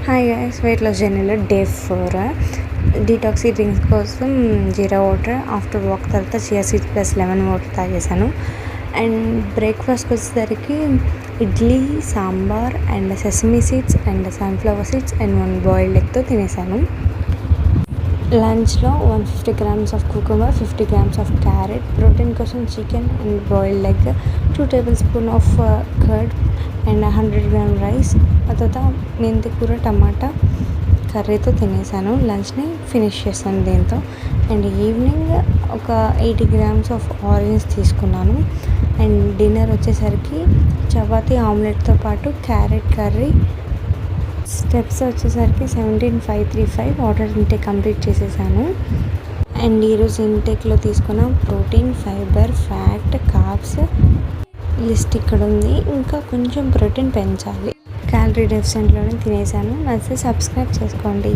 Hi guys, weight loss జర్నీలో day 4 detox drinks కోసం jeera water, after walk తర్వాత chia seeds plus lemon water తాగేసాను. And బ్రేక్ఫాస్ట్కి వచ్చేసరికి idli, sambar and sesame seeds and sunflower seeds and 1 boiled ఎగ్తో తినేసాను. లంచ్లో 150 grams of cucumber, 50 grams of carrot, protein కోసం chicken and boiled egg, 2 tablespoons of curd and 100 grams rice. ఆ తర్వాత మెంతి కూర, టమాటా కర్రీతో తినేసాను. లంచ్ని ఫినిష్ చేశాను దీంతో. అండ్ ఈవినింగ్ ఒక 80 grams ఆఫ్ ఆరెంజ్ తీసుకున్నాను. అండ్ డిన్నర్ వచ్చేసరికి చపాతీ ఆమ్లెట్తో పాటు క్యారెట్ కర్రీ. స్టెప్స్ వచ్చేసరికి 17,535 వాటర్ ఇంటేక్ కంప్లీట్ చేసేసాను. అండ్ ఈరోజు ఇంటేక్లో తీసుకున్న protein, fibre, fat, carbs list ఇక్కడ ఉంది. ఇంకా కొంచెం ప్రోటీన్ పెంచాలి. క్యాలరీ డెఫిషియెంట్లోనే తినేసాను. నచ్చితే సబ్స్క్రైబ్ చేసుకోండి.